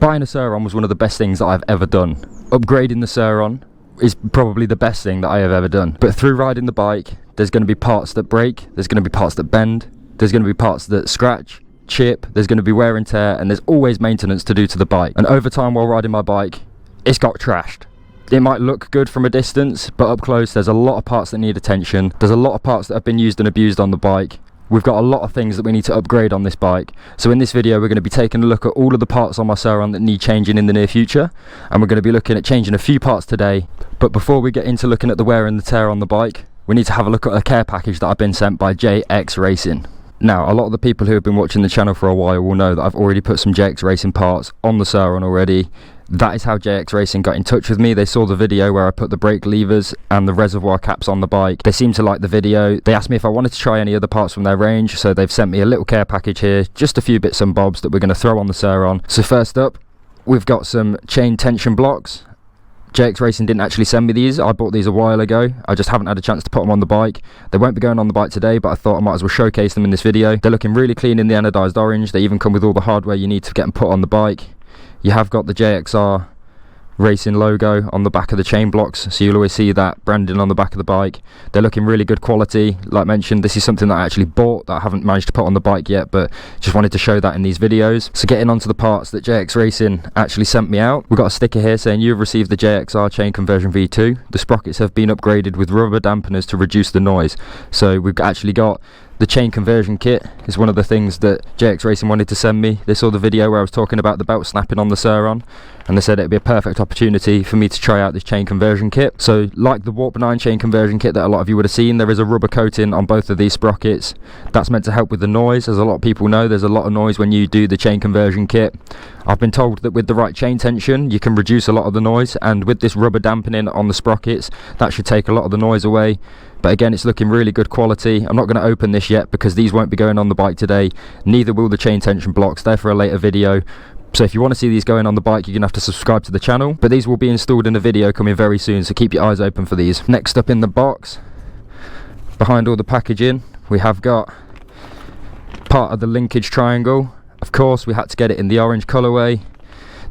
Buying a Sur-Ron was one of the best things that I've ever done. Upgrading the Sur-Ron is probably the best thing that I have ever done. But through riding the bike, there's going to be parts that break, there's going to be parts that bend, there's going to be parts that scratch, chip, there's going to be wear and tear, and there's always maintenance to do to the bike. And over time while riding my bike, it's got trashed. It might look good from a distance, but up close there's a lot of parts that need attention. There's a lot of parts that have been used and abused on the bike. We've got a lot of things that we need to upgrade on this bike. So in this video we're going to be taking a look at all of the parts on my Sur-Ron that need changing in the near future, and we're going to be looking at changing a few parts today. But before we get into looking at the wear and the tear on the bike, we need to have a look at a care package that I've been sent by JX Racing. Now, a lot of the people who have been watching the channel for a while will know that I've already put some JX Racing parts on the Sur-Ron already. That is how JX Racing got in touch with me. They saw the video where I put the brake levers and the reservoir caps on the bike. They seemed to like the video. They asked me if I wanted to try any other parts from their range, so they've sent me a little care package here, just a few bits and bobs that we're going to throw on the Sur-Ron. So first up, we've got some chain tension blocks. JX Racing didn't actually send me these. I bought these a while ago. I just haven't had a chance to put them on the bike. They won't be going on the bike today, but I thought I might as well showcase them in this video. They're looking really clean in the anodized orange. They even come with all the hardware you need to get them put on the bike. You have got the JXR Racing logo on the back of the chain blocks, so you'll always see that branding on the back of the bike. They're looking really good quality. Like mentioned, this is something that I actually bought that I haven't managed to put on the bike yet, but just wanted to show that in these videos. So getting onto the parts that JX Racing actually sent me out, we've got a sticker here saying you've received the JXR chain conversion V2. The sprockets have been upgraded with rubber dampeners to reduce the noise. So we've actually got the chain conversion kit is one of the things that JX Racing wanted to send me. They saw the video where I was talking about the belt snapping on the Sur-Ron, and they said it'd be a perfect opportunity for me to try out this chain conversion kit. So like the Warp 9 chain conversion kit that a lot of you would have seen, there is a rubber coating on both of these sprockets. That's meant to help with the noise. As a lot of people know, there's a lot of noise when you do the chain conversion kit. I've been told that with the right chain tension you can reduce a lot of the noise, and with this rubber dampening on the sprockets, that should take a lot of the noise away. But again, it's looking really good quality. I'm not going to open this yet because these won't be going on the bike today. Neither will the chain tension blocks. They're for a later video. So if you want to see these going on the bike, you're going to have to subscribe to the channel. But these will be installed in a video coming very soon, so keep your eyes open for these. Next up in the box, behind all the packaging, we have got part of the linkage triangle. Of course, we had to get it in the orange colourway.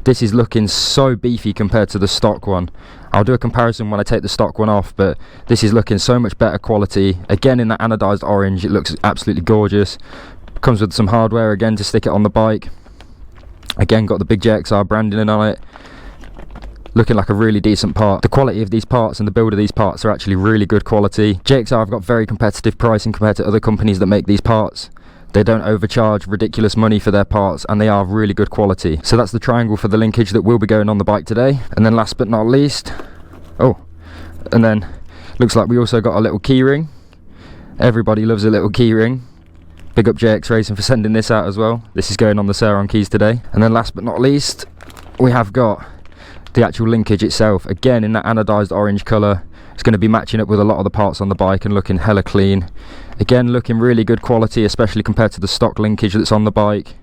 This is looking so beefy compared to the stock one. I'll do a comparison when I take the stock one off, but this is looking so much better quality. Again, in that anodized orange, it looks absolutely gorgeous. Comes with some hardware again to stick it on the bike. Again, got the big JXR branding on it. Looking like a really decent part. The quality of these parts and the build of these parts are actually really good quality. JXR have got very competitive pricing compared to other companies that make these parts. They don't overcharge ridiculous money for their parts, and they are really good quality. So that's the triangle for the linkage that will be going on the bike today. And then last but not least, and then looks like we also got a little keyring. Everybody loves a little keyring. Big up JX Racing for sending this out as well. This is going on the Sur-Ron keys today. And then last but not least, we have got the actual linkage itself. Again, in that anodized orange colour. It's going to be matching up with a lot of the parts on the bike and looking hella clean. Again, looking really good quality, especially compared to the stock linkage that's on the bike.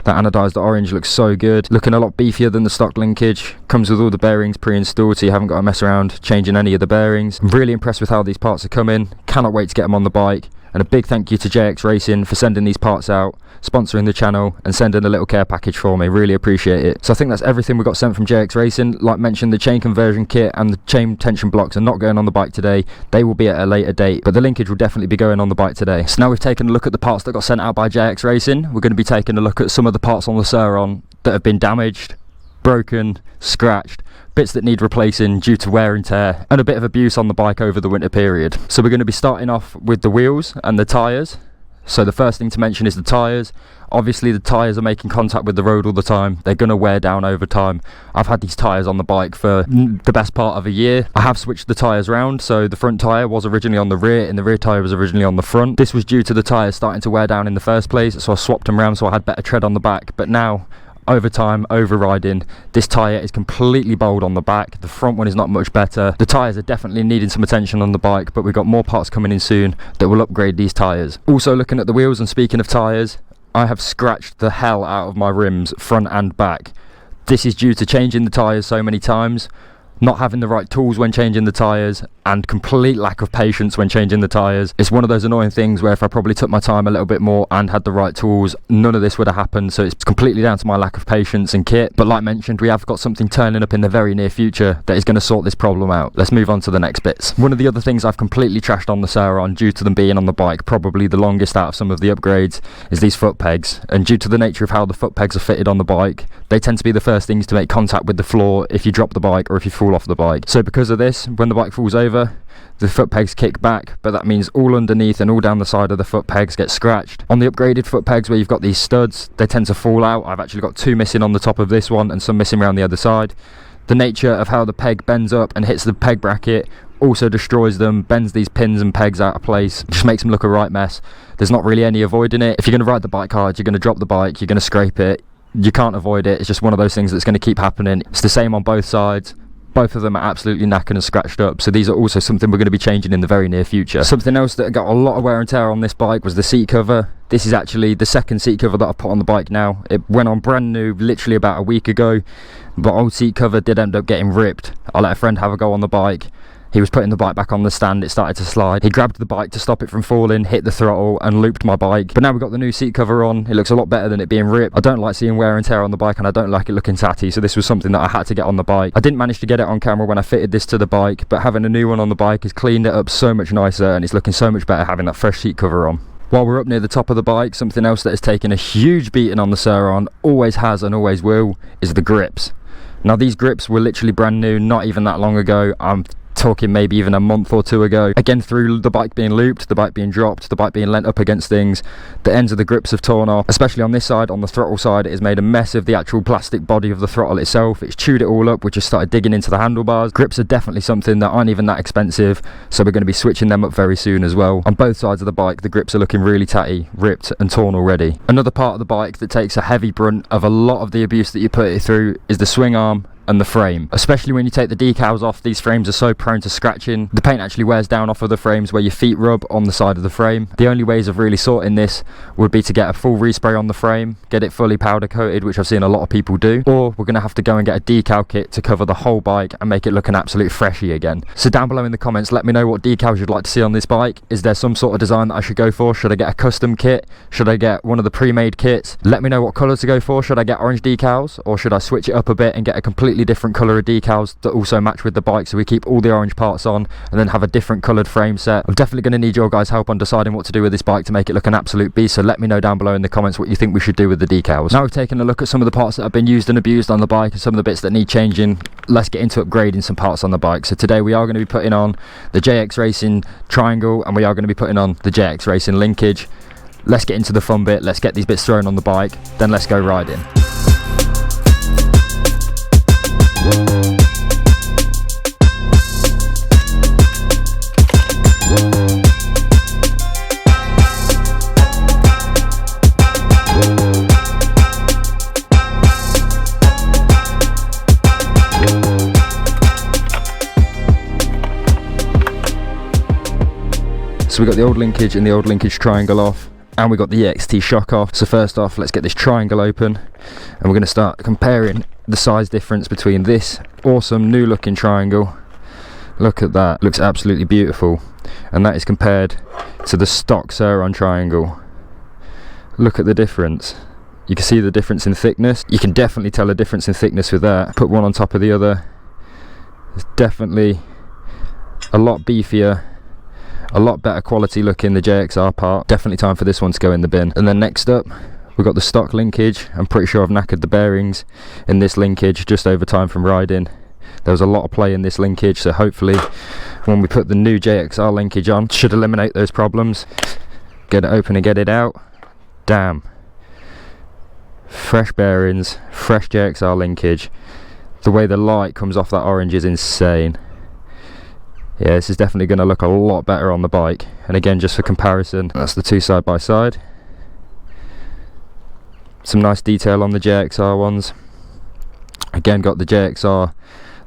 That anodized orange looks so good. Looking a lot beefier than the stock linkage. Comes with all the bearings pre-installed, so you haven't got to mess around changing any of the bearings. I'm really impressed with how these parts are coming. Cannot wait to get them on the bike. And a big thank you to JX Racing for sending these parts out, sponsoring the channel, and sending a little care package for me. Really appreciate it. So I think that's everything we got sent from JX Racing. Like mentioned, the chain conversion kit and the chain tension blocks are not going on the bike today. They will be at a later date, but the linkage will definitely be going on the bike today. So now we've taken a look at the parts that got sent out by JX Racing. We're going to be taking a look at some of the parts on the Sur-Ron that have been damaged, broken, scratched, bits that need replacing due to wear and tear, and a bit of abuse on the bike over the winter period. So we're going to be starting off with the wheels and the tyres. So the first thing to mention is the tyres. Obviously the tyres are making contact with the road all the time. They're going to wear down over time. I've had these tyres on the bike for the best part of a year. I have switched the tyres around, so the front tyre was originally on the rear and the rear tyre was originally on the front. This was due to the tyres starting to wear down in the first place, so I swapped them around so I had better tread on the back. But now, over time, overriding, this tyre is completely bowled on the back. The front one is not much better. The tyres are definitely needing some attention on the bike, but we've got more parts coming in soon that will upgrade these tyres. Also looking at the wheels, and speaking of tyres, I have scratched the hell out of my rims, front and back. This is due to changing the tyres so many times. not having the right tools when changing the tyres, and complete lack of patience when changing the tyres. It's one of those annoying things where if I probably took my time a little bit more and had the right tools, none of this would have happened. So it's completely down to my lack of patience and kit. But like mentioned, we have got something turning up in the very near future that is going to sort this problem out. Let's move on to the next bits. One of the other things I've completely trashed on the Sur-Ron, due to them being on the bike probably the longest out of some of the upgrades, is these foot pegs. And due to the nature of how the foot pegs are fitted on the bike, they tend to be the first things to make contact with the floor if you drop the bike or if you fall off the bike. So because of this, when the bike falls over, the foot pegs kick back, but that means all underneath and all down the side of the foot pegs get scratched. On the upgraded foot pegs where you've got these studs, they tend to fall out. I've actually got 2 missing on the top of this one and some missing around the other side. The nature of how the peg bends up and hits the peg bracket also destroys them, bends these pins and pegs out of place, just makes them look a right mess. There's not really any avoiding it. If you're going to ride the bike hard, you're going to drop the bike, you're going to scrape it. You can't avoid it. It's just one of those things that's going to keep happening. It's the same on both sides. Both of them are absolutely knackered and scratched up, so these are also something we're going to be changing in the very near future. Something else that got a lot of wear and tear on this bike was the seat cover. This is actually the second seat cover that I've put on the bike now. It went on brand new literally about a week ago, but old seat cover did end up getting ripped. I let a friend have a go on the bike. He was putting the bike back on the stand, it started to slide. He grabbed the bike to stop it from falling, hit the throttle and looped my bike. But now we've got the new seat cover on, it looks a lot better than it being ripped. I don't like seeing wear and tear on the bike, and I don't like it looking tatty, so this was something that I had to get on the bike. I didn't manage to get it on camera when I fitted this to the bike, but having a new one on the bike has cleaned it up so much nicer, and it's looking so much better having that fresh seat cover on. While we're up near the top of the bike, something else that has taken a huge beating on the Sur-Ron, always has and always will, is the grips. Now these grips were literally brand new, not even that long ago. I'm talking maybe even a month or 2 ago. Again, through the bike being looped, the bike being dropped, the bike being leant up against things, the ends of the grips have torn off, especially on this side. On the throttle side, it has made a mess of the actual plastic body of the throttle itself. It's chewed it all up, which has started digging into the handlebars. Grips are definitely something that aren't even that expensive, so we're going to be switching them up very soon as well. On both sides of the bike, the grips are looking really tatty, ripped and torn already. Another part of the bike that takes a heavy brunt of a lot of the abuse that you put it through is the swing arm and the frame. Especially when you take the decals off, these frames are so prone to scratching. The paint actually wears down off of the frames where your feet rub on the side of the frame. The only ways of really sorting this would be to get a full respray on the frame, get it fully powder coated, which I've seen a lot of people do, or we're going to have to go and get a decal kit to cover the whole bike and make it look an absolute freshie again. So down below in the comments, let me know what decals you'd like to see on this bike. Is there some sort of design that I should go for? Should I get a custom kit? Should I get one of the pre-made kits? Let me know what colour to go for. Should I get orange decals, or should I switch it up a bit and get a completely different colour of decals that also match with the bike, so we keep all the orange parts on and then have a different coloured frame set? I'm definitely going to need your guys' help on deciding what to do with this bike to make it look an absolute beast, so let me know down below in the comments what you think we should do with the decals. Now we've taken a look at some of the parts that have been used and abused on the bike and some of the bits that need changing, let's get into upgrading some parts on the bike. So today we are going to be putting on the JX Racing triangle and we are going to be putting on the JX Racing linkage. Let's get into the fun bit, let's get these bits thrown on the bike, then let's go riding. So we got the old linkage and the old linkage triangle off, and we got the EXT shock off. So first off, let's get this triangle open and we're going to start comparing the size difference between this awesome new looking triangle. Look at that, looks absolutely beautiful, and that is compared to the stock Sur-Ron triangle. Look at the difference. You can see the difference in thickness. You can definitely tell a difference in thickness with that. Put one on top of the other, it's definitely a lot beefier, a lot better quality looking, the JXR part. Definitely time for this one to go in the bin. And then next up we've got the stock linkage. I'm pretty sure I've knackered the bearings in this linkage just over time from riding. There was a lot of play in this linkage, so hopefully when we put the new JXR linkage on, should eliminate those problems. Get it open and get it out. Damn, fresh bearings, fresh JXR linkage. The way the light comes off that orange is insane. Yeah, this is definitely going to look a lot better on the bike. And again, just for comparison, that's the two side by side. Some nice detail on the JXR ones. Again, got the JXR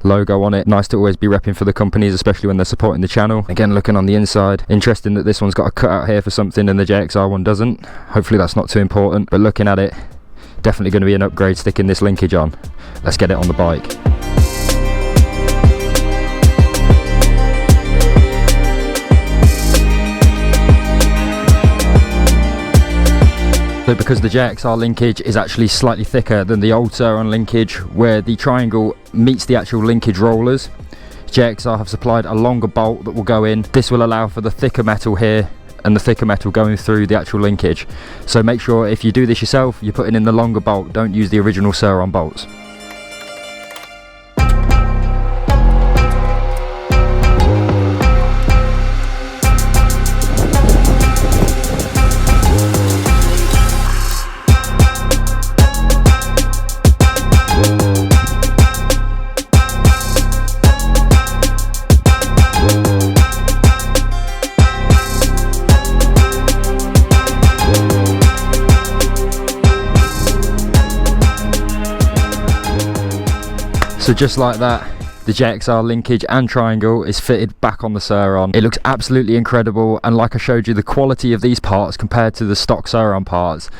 logo on it. Nice to always be repping for the companies, especially when they're supporting the channel. Again, looking on the inside, interesting that this one's got a cutout here for something and the JXR one doesn't. Hopefully that's not too important, but looking at it, definitely going to be an upgrade sticking this linkage on. Let's get it on the bike. So because the JXR linkage is actually slightly thicker than the old Sur-Ron linkage, where the triangle meets the actual linkage rollers, JXR have supplied a longer bolt that will go in. This will allow for the thicker metal here and the thicker metal going through the actual linkage. So make sure if you do this yourself, you're putting in the longer bolt, don't use the original Sur-Ron bolts. So just like that, the JXR linkage and triangle is fitted back on the Sur-Ron. It looks absolutely incredible, and like I showed you, the quality of these parts compared to the stock Sur-Ron parts,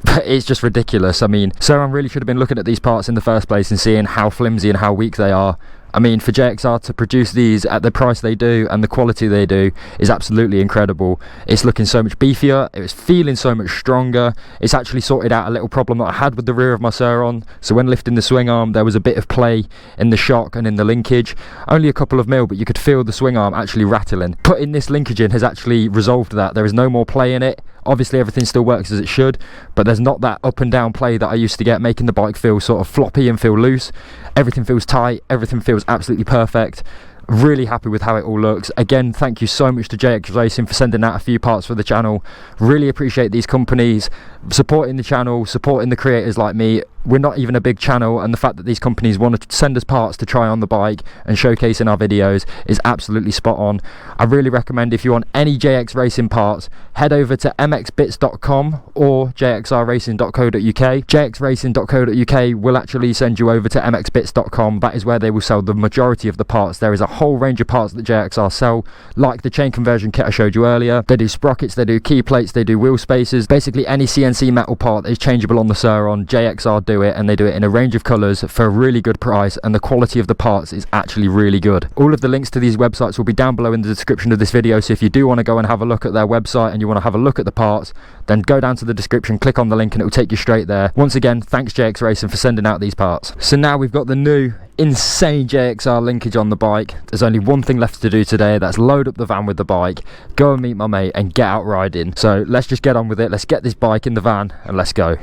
it's just ridiculous. I mean, Sur-Ron really should have been looking at these parts in the first place and seeing how flimsy and how weak they are. I mean, for JXR to produce these at the price they do and the quality they do is absolutely incredible. It's looking so much beefier, it's feeling so much stronger. It's actually sorted out a little problem that I had with the rear of my Sur-Ron. So when lifting the swing arm, there was a bit of play in the shock and in the linkage. Only a couple of mil, but you could feel the swing arm actually rattling. Putting this linkage in has actually resolved that. There is no more play in it. Obviously everything still works as it should, but there's not that up and down play that I used to get, making the bike feel sort of floppy and feel loose. Everything feels tight, everything feels absolutely perfect. Really happy with how it all looks. Again, thank you so much to JX Racing for sending out a few parts for the channel. Really appreciate these companies supporting the channel, supporting the creators like me. We're not even a big channel, and the fact that these companies want to send us parts to try on the bike and showcase in our videos is absolutely spot on. I really recommend, if you want any JX Racing parts, head over to mxbits.com or jxrracing.co.uk. jxracing.co.uk will actually send you over to mxbits.com. That is where they will sell the majority of the parts. There is a whole range of parts that JXR sell, like the chain conversion kit I showed you earlier. They do sprockets, they do key plates, they do wheel spacers. Basically any CNC metal part that is changeable on the Sur-Ron, JXR do it, and they do it in a range of colours for a really good price, and the quality of the parts is actually really good. All of the links to these websites will be down below in the description of this video, so if you do want to go and have a look at their website and you want to have a look at the parts, then go down to the description, click on the link, and it will take you straight there. Once again, thanks JX Racing for sending out these parts. So now we've got the new insane JXR linkage on the bike. There's only one thing left to do today, that's load up the van with the bike, go and meet my mate and get out riding. So let's just get on with it. Let's get this bike in the van and let's go.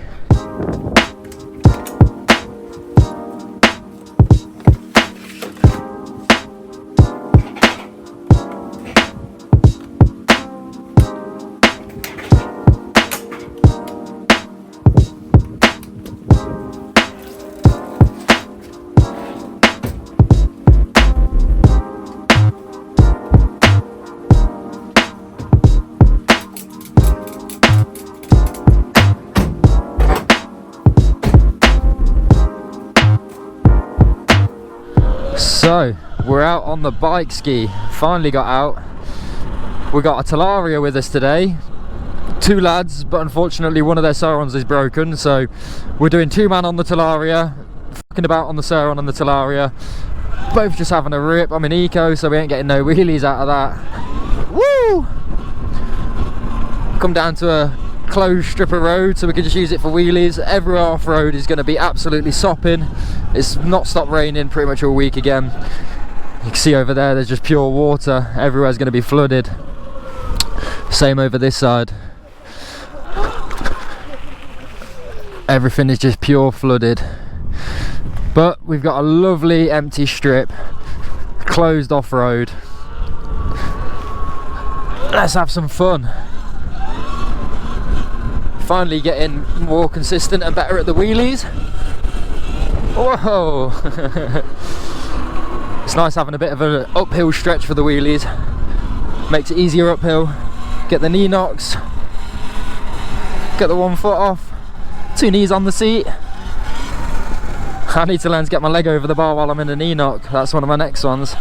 So we're out on the bike ski, finally got out. We got a Talaria with us today, two lads, but unfortunately one of their Sur-Rons is broken, so we're doing two-man on the Talaria, fucking about on the Sur-Ron and the Talaria, both just having a rip. I'm in eco, so we ain't getting no wheelies out of that. Woo! Come down to a closed strip of road so we can just use it for wheelies. Every off-road is going to be absolutely sopping. It's not stopped raining pretty much all week again. You can see over there, there's just pure water. Everywhere's going to be flooded. Same over this side. Everything is just pure flooded. But we've got a lovely empty strip, closed off-road. Let's have some fun. Finally getting more consistent and better at the wheelies. Whoa! It's nice having a bit of an uphill stretch for the wheelies. Makes it easier uphill. Get the knee knocks. Get the 1 foot off. 2 knees on the seat. I need to learn to get my leg over the bar while I'm in a knee knock. That's one of my next ones.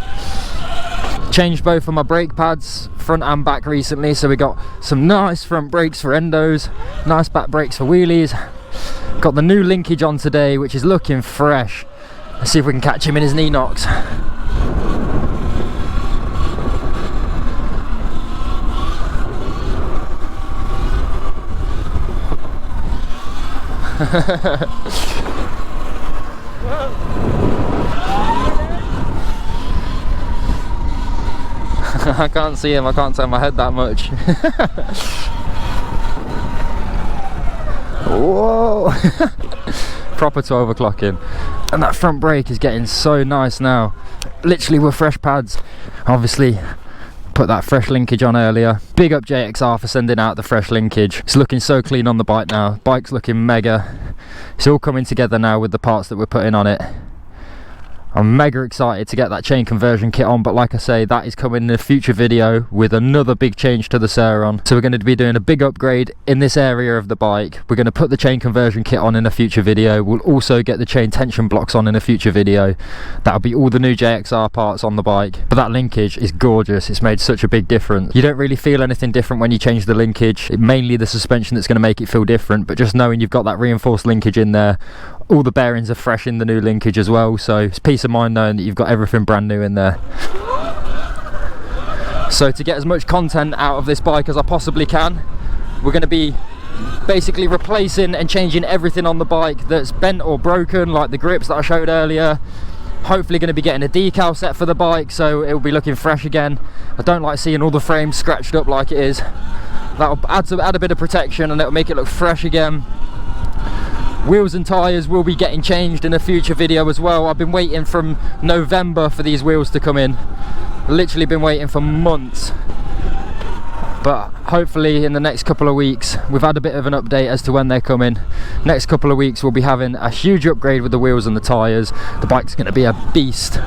Changed both of my brake pads, front and back, recently, so we got some nice front brakes for endos, nice back brakes for wheelies. Got the new linkage on today, which is looking fresh. Let's see if we can catch him in his knee knocks. I can't see him, I can't turn my head that much. Whoa! Proper 12 o'clock in. And that front brake is getting so nice now. Literally with fresh pads. Obviously put that fresh linkage on earlier. Big up JXR for sending out the fresh linkage. It's looking so clean on the bike now. Bike's looking mega. It's all coming together now with the parts that we're putting on it. I'm mega excited to get that chain conversion kit on, but like I say, that is coming in a future video with another big change to the Sur-Ron. So we're going to be doing a big upgrade in this area of the bike. We're going to put the chain conversion kit on in a future video. We'll also get the chain tension blocks on in a future video. That'll be all the new JXR parts on the bike. But that linkage is gorgeous. It's made such a big difference. You don't really feel anything different when you change the linkage. It's mainly the suspension that's going to make it feel different, but just knowing you've got that reinforced linkage in there. All the bearings are fresh in the new linkage as well, so it's peace of mind knowing that you've got everything brand new in there. So to get as much content out of this bike as I possibly can, we're going to be basically replacing and changing everything on the bike that's bent or broken, like the grips that I showed earlier. Hopefully going to be getting a decal set for the bike, so it will be looking fresh again. I don't like seeing all the frames scratched up like it is. That'll add a bit of protection and it'll make it look fresh again. Wheels and tyres will be getting changed in a future video as well. I've been waiting from November for these wheels to come in. Literally been waiting for months. But hopefully in the next couple of weeks, we've had a bit of an update as to when they're coming. Next couple of weeks we'll be having a huge upgrade with the wheels and the tyres. The bike's going to be a beast.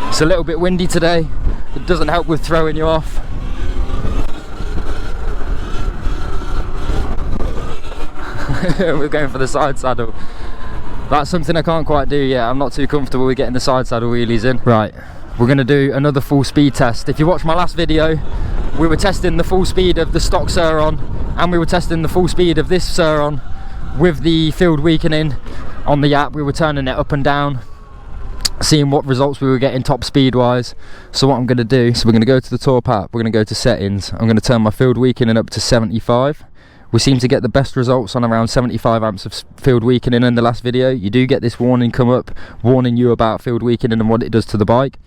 It's a little bit windy today. It doesn't help with throwing you off. We're going for the side saddle. That's something I can't quite do yet. I'm not too comfortable with getting the side saddle wheelies in. Right, we're going to do another full speed test. If you watched my last video, we were testing the full speed of the stock Sur-Ron and we were testing the full speed of this Sur-Ron with the field weakening on the app. We were turning it up and down, seeing what results we were getting top speed wise. So what I'm going to do, so we're going to go to the Torp app, we're going to go to settings, I'm going to turn my field weakening up to 75. We seem to get the best results on around 75 amps of field weakening in the last video. You do get this warning come up, warning you about field weakening and what it does to the bike.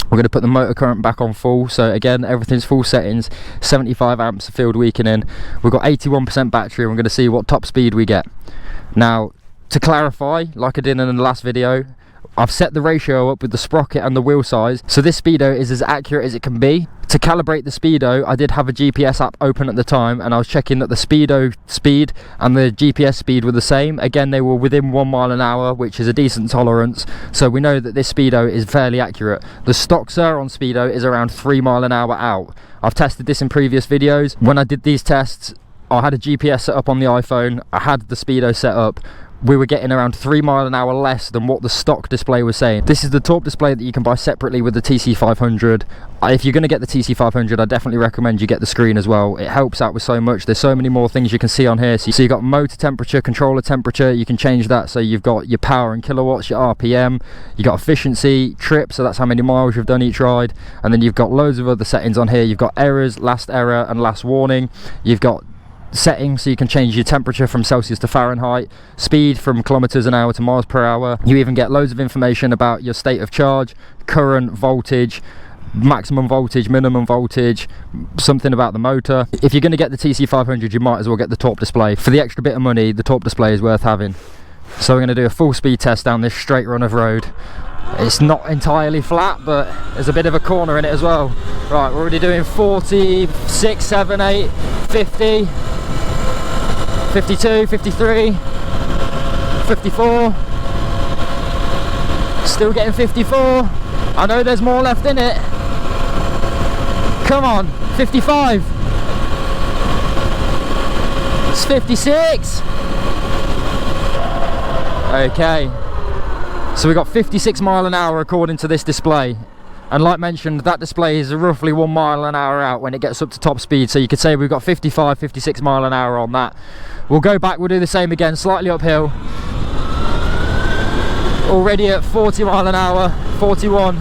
We're going to put the motor current back on full, so again everything's full settings, 75 amps of field weakening. We've got 81% battery and we're going to see what top speed we get. Now, to clarify, like I did in the last video, I've set the ratio up with the sprocket and the wheel size, so this speedo is as accurate as it can be. To calibrate the speedo, I did have a GPS app open at the time and I was checking that the speedo speed and the GPS speed were the same. Again, they were within 1 mile an hour, which is a decent tolerance, so we know that this speedo is fairly accurate. The stock Sur-Ron speedo is around 3 mile an hour out. I've tested this in previous videos. When I did these tests, I had a GPS set up on the iPhone, I had the speedo set up. We were getting around 3 mile an hour less than what the stock display was saying. This is the Torp display that you can buy separately with the TC500. If you're going to get the TC500, I definitely recommend you get the screen as well. It helps out with so much. There's so many more things you can see on here. So you've got motor temperature, controller temperature, you can change that. So you've got your power in kilowatts, your RPM, you got efficiency, trip, so that's how many miles you've done each ride. And then you've got loads of other settings on here. You've got errors, last error and last warning. You've got settings, so you can change your temperature from Celsius to Fahrenheit, speed from kilometers an hour to miles per hour. You even get loads of information about your state of charge, current, voltage, maximum voltage, minimum voltage, something about the motor. If you're going to get the TC500, you might as well get the Torp display. For the extra bit of money, the Torp display is worth having. So we're going to do a full speed test down this straight run of road. It's not entirely flat, but there's a bit of a corner in it as well. Right, we're already doing 46, 7, 8, 50, 52, 53, 54. Still getting 54. I know there's more left in it. Come on, 55. It's 56. Okay. So we got 56 mile an hour according to this display, and like mentioned, that display is roughly 1 mile an hour out when it gets up to top speed, so you could say we've got 55, 56 mile an hour on that. We'll go back, we'll do the same again, slightly uphill. Already at 40 mile an hour, 41,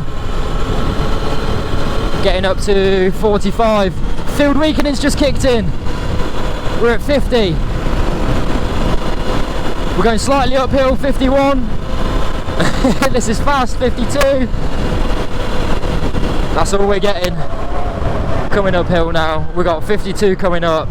getting up to 45, Field weakening's just kicked in. We're at 50. We're going slightly uphill, 51. This is fast, 52. That's all we're getting. Coming uphill now. We've got 52 coming up.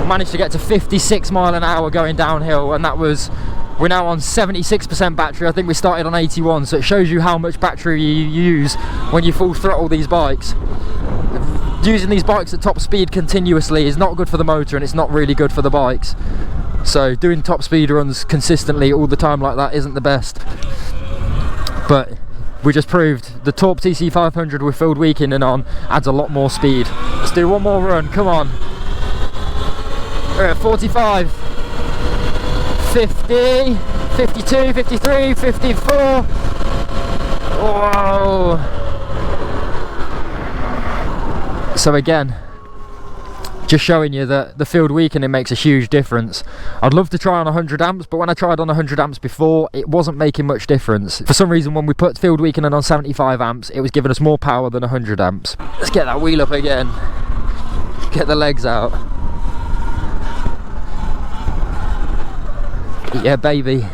Managed to get to 56 mile an hour going downhill, and that was, we're now on 76% battery. I think we started on 81, so it shows you how much battery you use when you full throttle these bikes. Using these bikes at top speed continuously is not good for the motor, and it's not really good for the bikes. So doing top speed runs consistently all the time like that isn't the best. But we just proved the Torp TC500 with field weakening on adds a lot more speed. Let's do one more run, come on. We're at 45, 50, 52, 53, 54. Whoa. So again, just showing you that the field weakening makes a huge difference. I'd love to try on 100 amps, but when I tried on 100 amps before, it wasn't making much difference. For some reason, when we put field weakening on 75 amps, it was giving us more power than 100 amps. Let's get that wheel up again. Get the legs out. Yeah, baby.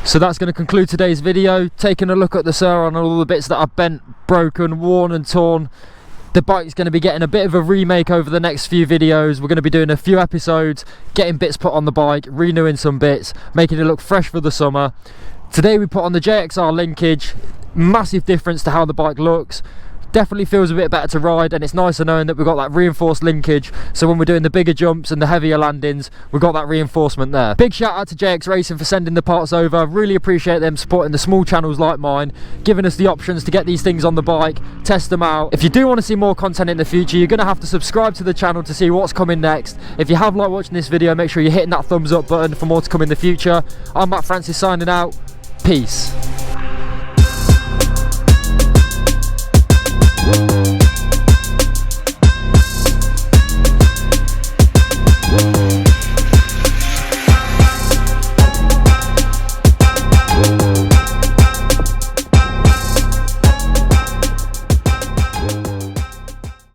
So that's going to conclude today's video, taking a look at the Sur-Ron and all the bits that I've bent, broken, worn and torn. The bike's going to be getting a bit of a remake over the next few videos. We're going to be doing a few episodes, getting bits put on the bike, renewing some bits, making it look fresh for the summer. Today we put on the JXR linkage, massive difference to how the bike looks. Definitely feels a bit better to ride, and it's nicer knowing that we've got that reinforced linkage, so when we're doing the bigger jumps and the heavier landings, we've got that reinforcement there. Big shout out to JX Racing for sending the parts over. Really appreciate them supporting the small channels like mine, giving us the options to get these things on the bike, test them out. If you do want to see more content in the future, you're going to have to subscribe to the channel to see what's coming next. If you have liked watching this video, make sure you're hitting that thumbs up button for more to come in the future. I'm Matt Francis signing out. Peace.